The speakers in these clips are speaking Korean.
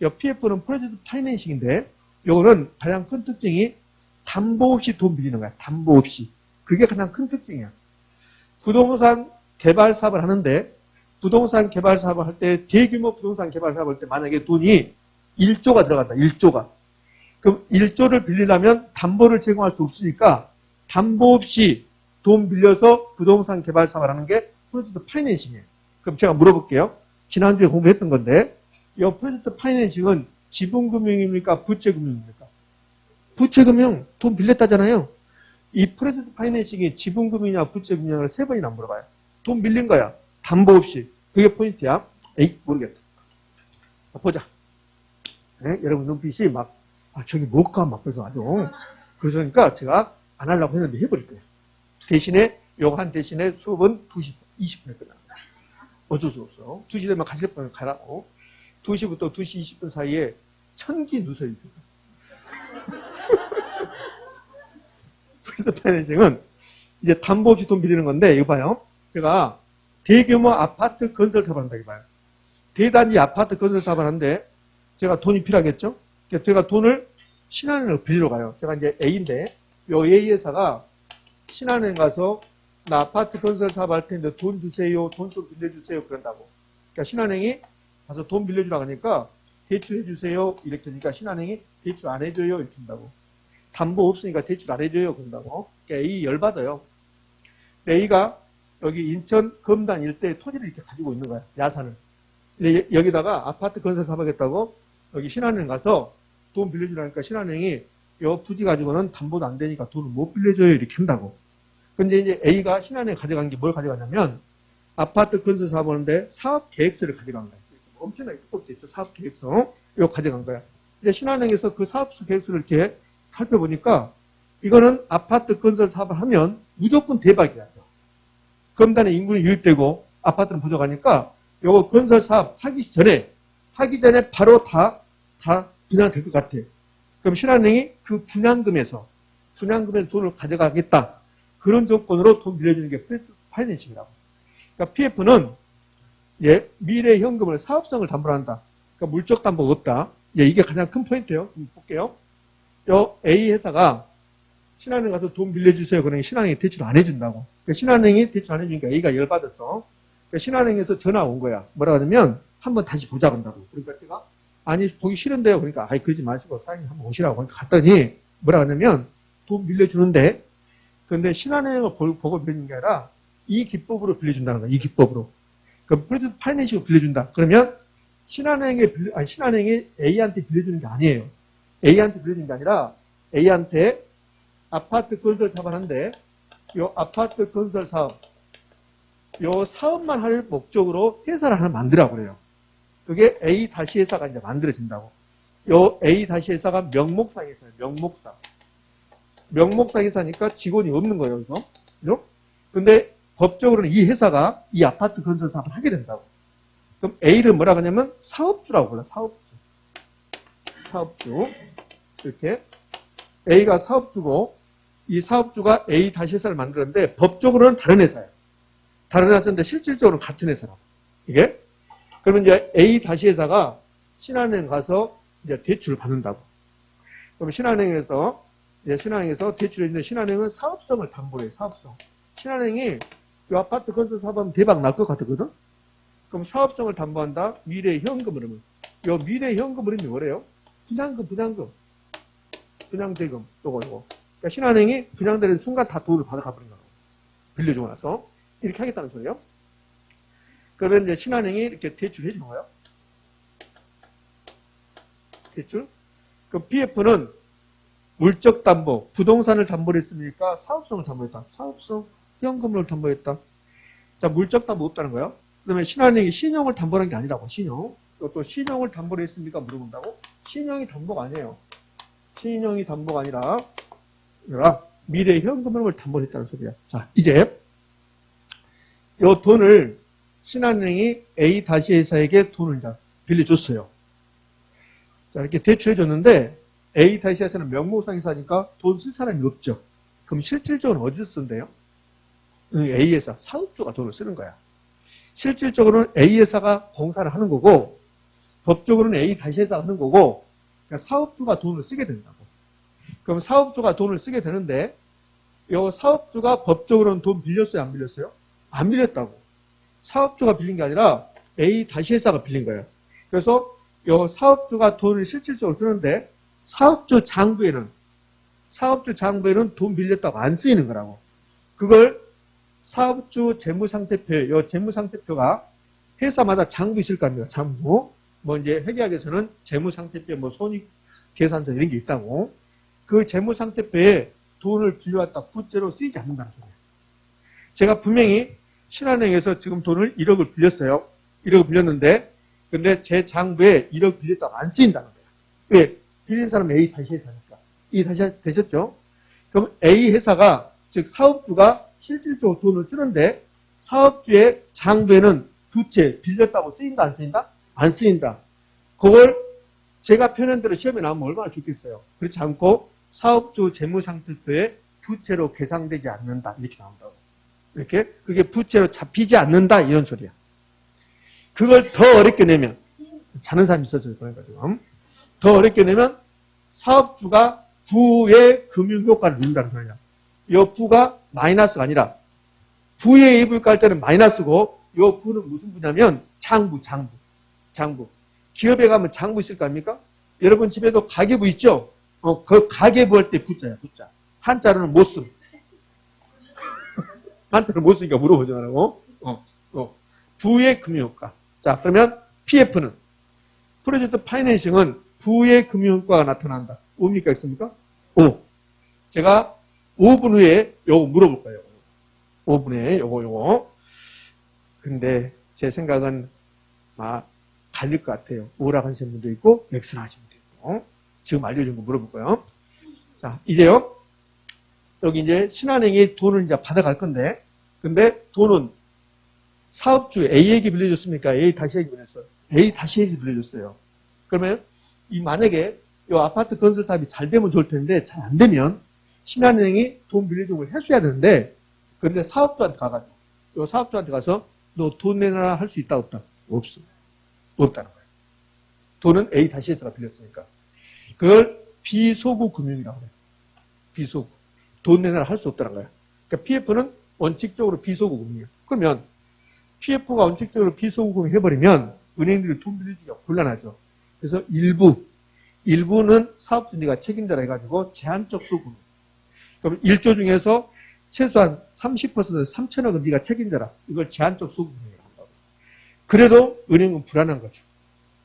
이 PF는 프로젝트 파이낸싱인데 요거는 가장 큰 특징이 담보 없이 돈 빌리는 거야. 담보 없이. 그게 가장 큰 특징이야. 부동산 개발 사업을 하는데 부동산 개발 사업을 할 때 대규모 부동산 개발 사업을 할 때 만약에 돈이 1조가 들어간다. 1조가. 그럼 1조를 빌리려면 담보를 제공할 수 없으니까 담보 없이 돈 빌려서 부동산 개발 사업을 하는 게 프로젝트 파이낸싱이에요. 그럼 제가 물어볼게요. 지난주에 공부했던 건데 이 프로젝트 파이낸싱은 지분금융입니까? 부채금융입니까? 부채금융 돈 빌렸다잖아요. 이 프로젝트 파이낸싱이 지분금융이냐 부채금융을 3번이나 물어봐요. 돈 빌린 거야. 담보 없이. 그게 포인트야. 에이 모르겠다. 자, 보자. 네? 여러분 눈빛이 막 저기 뭘까 막 그래서 아주 그러니까 제가 안 하려고 했는데 해버릴 거예요. 대신에 요거 한 대신에 수업은 2시 20분에 끝납니다. 어쩔 수 없어. 2시 되면 가실 분은 가라고. 2시부터 2시 20분 사이에 1000기 누설이 있어요. 프로젝트 파이낸싱은 이제 담보 없이 돈 빌리는 건데 이거 봐요. 제가 대규모 아파트 건설 사업을 한다 이봐요. 대단지 아파트 건설 사업을 하는데 제가 돈이 필요하겠죠? 그래서 제가 돈을 신한은행을 빌리러 가요. 제가 이제 A인데 요 A 회사가 신한은행 가서 나 아파트 건설 사업 할 텐데 돈 주세요. 돈 좀 빌려주세요. 그런다고. 그러니까 신한은행이 가서 돈 빌려주라고 하니까 대출해 주세요. 이렇게 하니까 신한은행이 대출 안 해줘요. 이렇게 한다고. 담보 없으니까 대출 안 해줘요. 그런다고. 그러니까 A 열받아요. A가 여기 인천 검단 일대에 토지를 이렇게 가지고 있는 거야. 야산을. 근데 여기다가 아파트 건설 사업 하겠다고 여기 신한은행 가서 돈 빌려주라니까 신한은행이 요 부지 가지고는 담보도 안 되니까 돈을 못 빌려줘요. 이렇게 한다고. 근데 이제 A가 신한은행에 가져간 게 뭘 가져갔냐면 아파트 건설 사업 하는데 사업 계획서를 가져간 거야. 엄청나게 두껍게 있죠. 사업 계획서. 이거 가져간 거야. 이제 신한은행에서 그 사업 계획서를 이렇게 살펴보니까 이거는 아파트 건설 사업을 하면 무조건 대박이야. 검단의 인구는 유입되고 아파트는 부족하니까 요거 건설 사업 하기 전에 바로 다 분양될 것 같아. 그럼 신한은행이 그 분양금에서 돈을 가져가겠다. 그런 조건으로 돈 빌려주는 게 파이낸싱이라고. 그러니까 PF는 미래 현금을 사업성을 담보로 한다. 그러니까 물적 담보가 없다. 이게 가장 큰 포인트예요. 볼게요. 요 A 회사가 신한은행 가서 돈 빌려주세요. 그러니 신한은행이 대출 안 해준다고. 그러니까 신한은행이 대출 안 해주니까 A가 열받아서 그러니까 신한은행에서 전화 온 거야. 뭐라고 하냐면 한번 다시 보자 한다고. 그러니까 제가 아니 보기 싫은데요. 그러니까 그러지 마시고 사장님 한번 오시라고 갔더니 뭐라고 하냐면 돈 빌려주는데 근데 신한은행을 보고 빌려주는 게 아니라 이 기법으로 빌려준다는 거야. 이 기법으로. 그럼 프로젝트 파이낸싱으로 빌려준다. 그러면 신한은행이 A한테 빌려주는 게 아니에요. A한테 빌려주는 게 아니라 A한테 아파트 건설 사업을 하는데 요 아파트 건설 사업 요 사업만 할 목적으로 회사를 하나 만들라고 그래요. 그게 A 다시 회사가 이제 만들어진다고. 요 A 다시 회사가 명목상 회사예요. 명목상 회사니까 직원이 없는 거예요, 이거. 그죠? 근데 법적으로는 이 회사가 이 아파트 건설 사업을 하게 된다고. 그럼 A를 뭐라고 하냐면 사업주라고 불러. 사업주. 이렇게. A가 사업주고 이 사업주가 A 다시 회사를 만들었는데 법적으로는 다른 회사예요. 다른 회사인데 실질적으로는 같은 회사라고. 이게. 그러면 이제 A 다시 회사가 신한은행 가서 이제 대출을 받는다고. 그럼 신한은행에서 대출을 했는데 신한은행은 사업성을 담보해요. 사업성. 신한은행이 이 아파트 건설 사업하면 대박 날 것 같거든. 그럼 사업성을 담보한다. 미래 현금 흐름은. 이 미래 현금 흐름이 뭐래요? 분양대금. 요거. 그러니까 신한은행이 분양되는 순간 다 돈을 받아가버린 거라고. 빌려주고 나서. 이렇게 하겠다는 소리예요. 그러면 이제 신한은행이 이렇게 대출해 주는 거예요. 대출. 그 PF는 물적 담보, 부동산을 담보로 했습니까? 사업성을 담보했다. 사업성, 현금을 담보했다. 자, 물적 담보 없다는 거예요. 그다음에 신한은행이 신용을 담보한 게 아니라고. 신용. 또 신용을 담보로 했습니까? 물어본다고. 신용이 담보가 아니에요. 신용이 담보가 아니라 미래 현금을 담보로 했다는 소리야. 자, 이제 이 돈을 신한은행이 A 다시 회사에게 돈을 이제 빌려줬어요. 자, 이렇게 대출해 줬는데 A 다시 회사는 명목상 회사니까 돈 쓸 사람이 없죠. 그럼 실질적으로 어디서 쓴대요? A 회사, 사업주가 돈을 쓰는 거야. 실질적으로는 A 회사가 공사를 하는 거고 법적으로는 A 다시 회사가 하는 거고, 그러니까 사업주가 돈을 쓰게 된다고. 그럼 사업주가 돈을 쓰게 되는데, 이 사업주가 법적으로는 돈 빌렸어요, 안 빌렸어요? 안 빌렸다고. 사업주가 빌린 게 아니라 A 다시 회사가 빌린 거예요. 그래서 이 사업주가 돈을 실질적으로 쓰는데, 사업주 장부에는 돈 빌렸다고 안 쓰이는 거라고. 그걸 사업주 재무상태표에, 이 재무상태표가 회사마다 장부 있을 거 아닙니까? 장부. 뭐 이제 회계학에서는 재무상태표에 뭐 손익 계산서 이런 게 있다고. 그 재무상태표에 돈을 빌려왔다 부채로 쓰이지 않는다는 소리예요. 제가 분명히 신한은행에서 지금 돈을 1억을 빌렸어요. 1억을 빌렸는데, 근데 제 장부에 1억 빌렸다고 안 쓰인다는 거예요. 왜? 빌린 사람은 A 다시 회사니까. 이 다시 되셨죠? 그럼 A 회사가, 즉 사업주가 실질적으로 돈을 쓰는데, 사업주의 장부에는 부채 빌렸다고 쓰인다, 안 쓰인다? 안 쓰인다. 그걸 제가 표현한 대로 시험에 나오면 얼마나 좋겠어요. 그렇지 않고 사업주 재무상태표에 부채로 계상되지 않는다. 이렇게 나온다고. 이렇게 그게 부채로 잡히지 않는다. 이런 소리야. 그걸 더 어렵게 내면, 자는 사람이 있어서 그러니까 지금 더 어렵게 내면 사업주가 부의 금융효과를 누린다는 거야. 이 부가 마이너스가 아니라 부의 이익을 깔 때는 마이너스고, 이 부는 무슨 부냐면 장부. 기업에 가면 장부 있을 거 아닙니까? 여러분 집에도 가계부 있죠? 그 가계부 할 때 부자야, 부자. 한자로는 못 씀. 한자로 못 쓰니까 물어보지 말고. 부의 금융효과. 자, 그러면 PF는, 프로젝트 파이낸싱은 부의 금융효과가 나타난다. 뭡니까, 있습니까? O. 제가 5분 후에 요거 물어볼 거예요. 5분 후에 요거. 근데 제 생각은 갈릴 것 같아요. O라고 하시는 분도 있고, X라 하시는 분도 있고. 지금 알려준 거 물어볼 거예요. 자, 이제요. 여기 이제 신한은행이 돈을 이제 받아갈 건데, 근데 돈은 사업주 A에게 빌려줬습니까? A 다시에게 빌려줬어요. A 다시에게 빌려줬어요. 그러면 만약에 이 아파트 건설 사업이 잘 되면 좋을 텐데 잘 안 되면 신한은행이 돈 빌려준 걸 해줘야 되는데, 그런데 사업주한테 가가지고 이 사업주한테 가서 너 돈 내놔라 할 수 있다 없다? 없어. 없다는 거예요. 돈은 A 다시 회사가 빌렸으니까. 그걸 비소구 금융이라고 해요. 비소구. 돈 내놔라 할 수 없다는 거예요. 그러니까 PF는 원칙적으로 비소구 금융이에요. 그러면 PF가 원칙적으로 비소구 금융 해버리면 은행들이 돈 빌려주기가 곤란하죠. 그래서 일부는 사업주 네가 책임자라 해가지고 제한적 소금. 그럼 1조 중에서 최소한 30% 3천억은 네가 책임자라. 이걸 제한적 소금이라고 한다고. 그래도 은행은 불안한 거죠.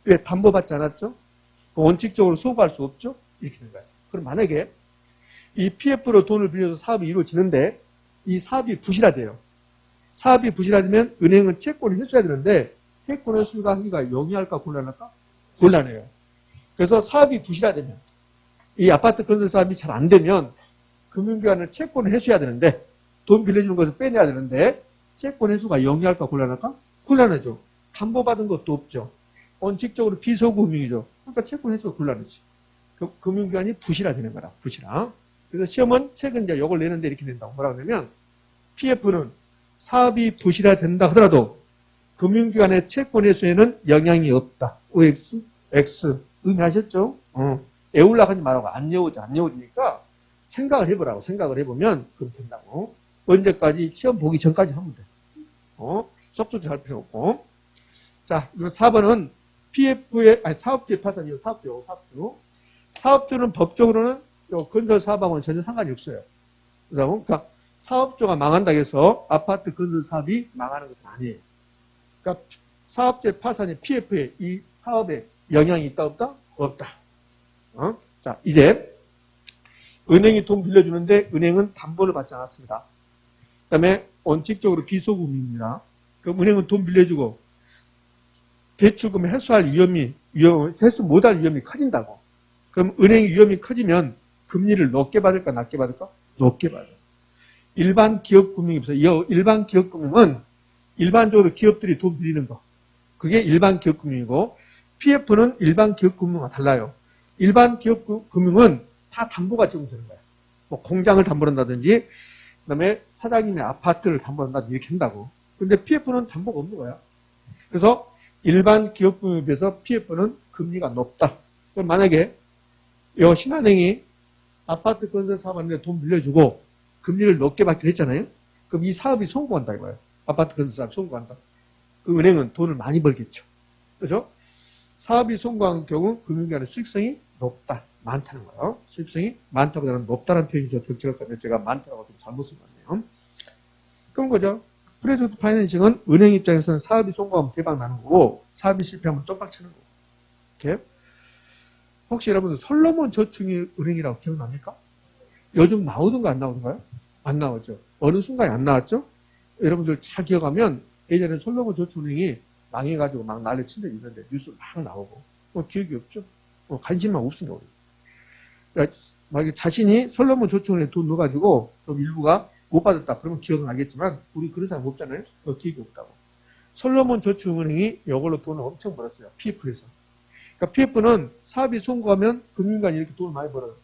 왜? 담보받지 않았죠? 원칙적으로 소구할 수 없죠? 이렇게 된 거예요. 그럼 만약에 이 PF로 돈을 빌려서 사업이 이루어지는데 이 사업이 부실화돼요. 사업이 부실화되면 은행은 채권을 해줘야 되는데 채권 회수가 하기가 용이할까 곤란할까? 곤란해요. 그래서 사업이 부실화되면 이 아파트 건설 사업이 잘 안 되면 금융기관은 채권을 해줘야 되는데 돈 빌려주는 것을 빼내야 되는데 채권 회수가 용이할까 곤란할까? 곤란하죠. 담보받은 것도 없죠. 원칙적으로 비소구 금융이죠. 그러니까 채권 회수가 곤란하지. 금융기관이 부실화되는 거라. 부실화. 그래서 시험은 최근 이제 이걸 내는데 이렇게 된다고. 뭐라고 하냐면 PF는 사업이 부실화된다 하더라도 금융기관의 채권 회수에는 영향이 없다. OX, X 의미하셨죠? 애울락 하지 말라고 안 여워지니까 생각을 해보라고. 생각을 해보면 그럼 된다고. 언제까지? 시험 보기 전까지 하면 돼. 쏙쏙 할 필요 없고. 자, 4번은 PF의, 사업주의 파산이요. 사업주는 법적으로는 건설 사업하고는 전혀 상관이 없어요. 그러니까 사업주가 망한다 해서 아파트 건설 사업이 망하는 것은 아니에요. 그러니까 사업주의 파산이 PF에 이 사업에 영향이 있다 없다? 없다. 자, 이제 은행이 돈 빌려주는데 은행은 담보를 받지 않았습니다. 그 다음에 원칙적으로 비소금입니다. 그럼 은행은 돈 빌려주고 대출금 회수할 회수 못할 위험이 커진다고. 그럼 은행 위험이 커지면 금리를 높게 받을까 낮게 받을까? 높게 받아요. 일반 기업금융이 없어요. 일반 기업금융은 일반적으로 기업들이 돈 빌리는 거. 그게 일반 기업금융이고 PF는 일반 기업금융과 달라요. 일반 기업금융은 다 담보가 제공되는 거예요. 뭐 공장을 담보로 한다든지 그다음에 사장님의 아파트를 담보로 한다든지 이렇게 한다고. 근데 PF는 담보가 없는 거야. 그래서 일반 기업금융에 비해서 PF는 금리가 높다. 그럼 만약에 이 신한은행이 아파트 건설 사업하는데 돈 빌려주고 금리를 높게 받기로 했잖아요. 그럼 이 사업이 성공한다 이거예요. 아파트 건설 사업이 성공한다. 그 은행은 돈을 많이 벌겠죠. 그래서 사업이 성공한 경우 금융기관의 수익성이 높다. 많다는 거예요. 수익성이 많다보다는 높다는 표현이 좀 적절할 것 같은데 제가 많다고 좀 잘못 쓴 것 같네요. 그런 거죠. 프로젝트 파이낸싱은 은행 입장에서는 사업이 성공하면 대박 나는 거고 사업이 실패하면 쪽박 치는 거고. 이렇게. 혹시 여러분 솔로몬 저축이 은행이라고 기억납니까? 요즘 나오던가 안 나오던가요? 안 나오죠. 어느 순간에 안 나왔죠? 여러분들 잘 기억하면 예전에 솔로몬 저축은행이 망해가지고 막 난리 친 적이 있는데 뉴스 막 나오고 기억이 없죠? 관심만 없습니다. 그러니까 만약에 자신이 솔로몬 저축은행에 돈 넣어가지고 좀 일부가 못 받았다 그러면 기억은 나겠지만 우리 그런 사람 없잖아요. 기억이 없다고. 솔로몬 저축은행이 이걸로 돈을 엄청 벌었어요. PF에서. 그러니까 PF는 사업이 성공하면 금융기관이 이렇게 돈을 많이 벌어요.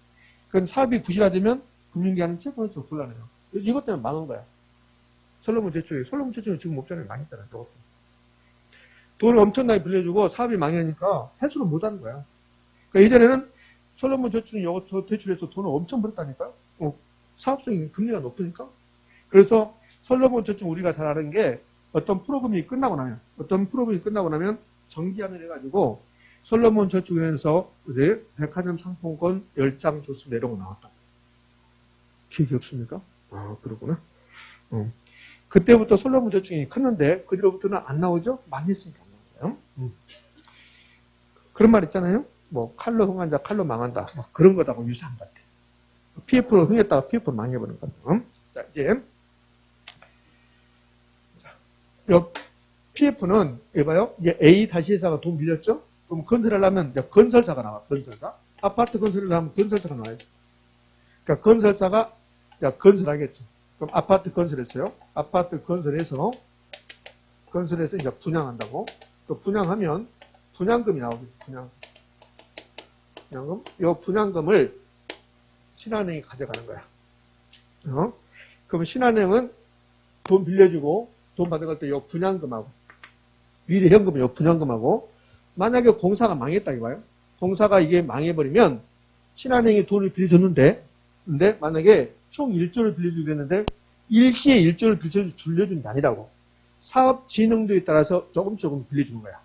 그건 사업이 부실화되면 금융기관은 채권에서 곤란해요. 그래서 이것 때문에 망한 거야. 솔로몬 저축이 지금 없잖아요. 망했잖아요. 돈을 엄청나게 빌려주고 사업이 망하니까 해소를 못 하는 거야. 그러니까 예전에는 솔로몬 저축이 이거 대출해서 돈을 엄청 벌었다니까요. 사업성이 금리가 높으니까. 그래서 솔로몬 저축 우리가 잘 아는 게 어떤 프로그램이 끝나고 나면 정기화면 해가지고 솔로몬 저축은행에서 이제 백화점 상품권 10장 줬습니다. 이런 거 나왔다. 기억이 없습니까? 아, 그러구나. 그때부터 솔로몬 저축이 컸는데 그 뒤로부터는 안 나오죠? 망했으니까 안 나와요. 그런 말 있잖아요. 뭐 칼로 흥한 자 칼로 망한다. 막 그런 거다고 유사한 것 같아요. PF로 흥했다가 PF로 망해버린 거예요. 자, 이제 PF는 이봐요. 이제 A 다시 회사가 돈 빌렸죠? 그럼 건설하려면 이제 건설사가 나와. 건설사. 아파트 건설을 하면 건설사가 나와요. 그러니까 건설사가 이제 건설하겠죠. 그럼 아파트 건설했어요. 아파트 건설해서 이제 분양한다고. 또 분양하면 분양금이 나오겠죠. 분양금. 이 분양금을 신한은행이 가져가는 거야. 그럼 신한은행은 돈 빌려주고 돈 받아갈 때 이 분양금하고 미래 현금이 이 분양금하고 만약에 공사가 망했다 이거예요. 공사가 이게 망해버리면 신한은행이 돈을 빌려줬는데 근데 만약에 총 1조를 빌려주기로 했는데 일시에 1조를 빌려준 게 아니라고. 사업 진행도에 따라서 조금 빌려주는 거야.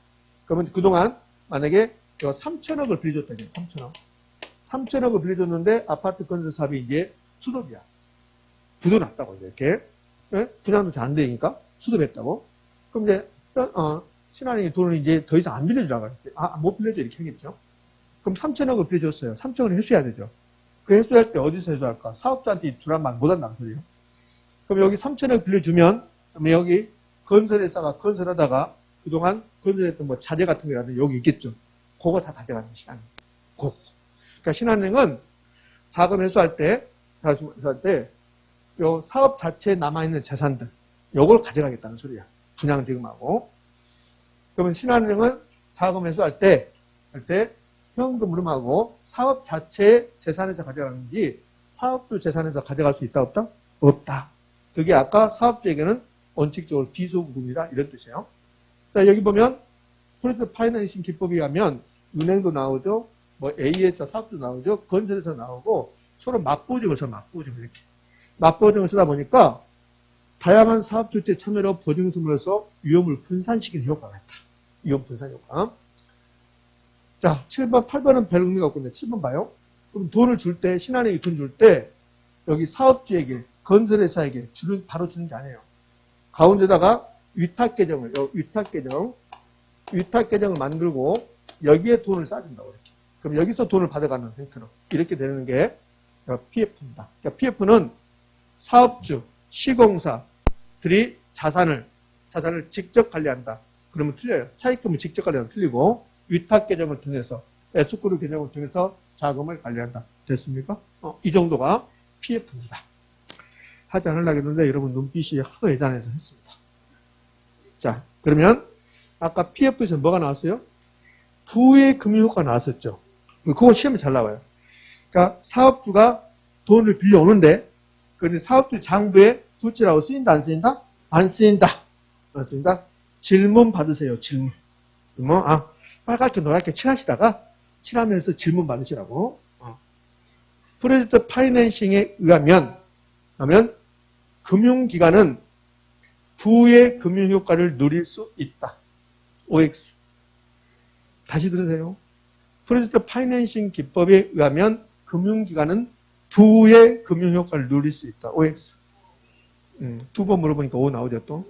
그러면 그동안 만약에 3천억을 빌려줬다. 3천억을 빌려줬는데 아파트 건설 사업이 이제 수도비야. 부도났다고 이렇게. 네? 분양도 잘 안 되니까 수도했다고. 그럼 이제 신한은행이 돈을 이제 더 이상 안 빌려주라고 했지. 못 빌려줘 이렇게 하겠죠. 그럼 3천억을 빌려줬어요. 3천억을 회수해야 되죠. 그 회수할 때 어디서 회수할까? 사업자한테 두란만 못한다는 소리예요. 그럼 여기 3천억 빌려주면 그럼 여기 건설회사가 건설하다가 그동안 건설했던 뭐 자재 같은 거라도 여기 있겠죠. 그거 다 가져가는 신한은행. 그러니까 신한은행은 자금 회수할 때 요 사업 자체에 남아있는 재산들 요걸 가져가겠다는 소리야. 분양 대금하고. 그러면 신한은행은 자금 회수할 때 현금 흐름하고 사업 자체의 재산에서 가져가는지 사업주 재산에서 가져갈 수 있다 없다? 없다. 그게 아까 사업주에게는 원칙적으로 비소부금이다 이런 뜻이에요. 자, 여기 보면 프로젝트 파이낸싱 기법에 의하면 은행도 나오죠. 뭐 A에서 사업도 나오죠. 건설에서 나오고 서로 맞보증을 써. 이렇게. 맞보증을 쓰다 보니까 다양한 사업 주체 참여로 보증금으로서 위험을 분산시키는 효과가 있다. 위험 분산 효과. 자, 7번, 8번은 별 의미가 없군요. 7번 봐요. 그럼 돈을 줄 때, 신한은행이 돈 줄 때, 여기 사업주에게, 건설회사에게 바로 주는 게 아니에요. 가운데다가 위탁계정을 만들고, 여기에 돈을 싸준다고, 이렇게. 그럼 여기서 돈을 받아가는 형태로. 이렇게 되는 게 PF입니다. 그러니까 PF는 사업주, 시공사들이 자산을 직접 관리한다. 그러면 틀려요. 차입금을 직접 관리하면 틀리고, 위탁 계정을 통해서, 에스코르 계정을 통해서 자금을 관리한다. 됐습니까? 이 정도가 PF입니다. 하지 않으려고 했는데 여러분 눈빛이 하도 애잔해서 했습니다. 자, 그러면 아까 PF에서 뭐가 나왔어요? 부의 금융효과가 나왔었죠. 그거 시험에 잘 나와요. 그러니까 사업주가 돈을 빌려오는데 그런데 사업주 장부에 부채라고 쓰인다 안 쓰인다? 안 쓰인다. 질문 받으세요. 질문. 빨갛게 노랗게 칠하시다가 칠하면서 질문 받으시라고. 프로젝트 파이낸싱에 의하면 금융기관은 부의 금융효과를 누릴 수 있다. OX. 다시 들으세요. 프로젝트 파이낸싱 기법에 의하면 금융기관은 부의 금융효과를 누릴 수 있다. OX. 두 번 물어보니까 O 나오죠 또.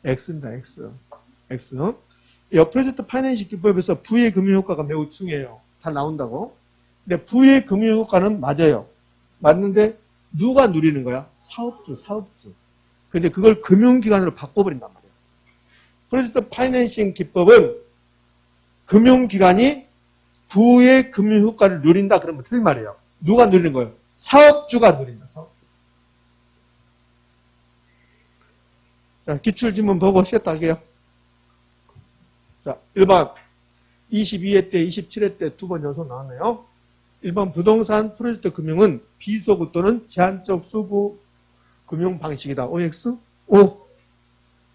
X입니다. X. 이 프로젝트 파이낸싱 기법에서 부의 금융효과가 매우 중요해요. 다 나온다고. 근데 부의 금융효과는 맞아요. 맞는데 누가 누리는 거야? 사업주. 근데 그걸 금융기관으로 바꿔버린단 말이에요. 프로젝트 파이낸싱 기법은 금융기관이 부의 금융효과를 누린다 그러면 틀린 말이에요. 누가 누리는 거예요? 사업주가 누린다. 사업주. 자, 기출지문 보고 시겠다 할게요. 자, 1번 22회 때 27회 때 두 번 연속 나왔네요. 1번 부동산 프로젝트 금융은 비소구 또는 제한적 소구 금융 방식이다. OX? O.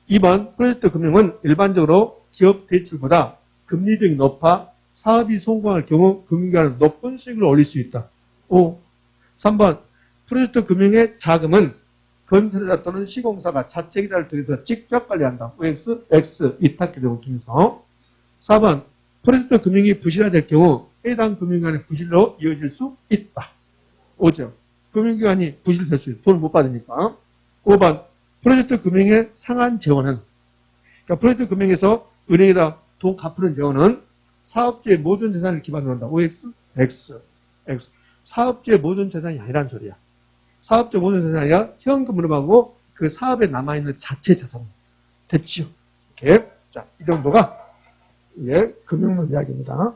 2번 프로젝트 금융은 일반적으로 기업 대출보다 금리 등이 높아 사업이 성공할 경우 금융기관은 높은 수익을 올릴 수 있다. O. 3번 프로젝트 금융의 자금은 건설회사 또는 시공사가 자체 기타를 통해서 직접 관리한다. OX? X. 위탁 계정을 통해서. 4번 프로젝트 금융이 부실화될 경우 해당 금융기관의 부실로 이어질 수 있다. 5죠. 금융기관이 부실될 수 있다. 돈을 못 받으니까. 5번 프로젝트 금융의 상한 재원은 그러니까 프로젝트 금융에서 은행에다 돈 갚는 재원은 사업주의 모든 재산을 기반으로 한다. OX? X. 사업주의 모든 재산이 아니란 소리야. 사업주의 모든 재산이 아니라 현금으로 하고 그 사업에 남아있는 자체 자산. 됐지요? 이렇게. 자, 이 정도가 금융론 이야기입니다.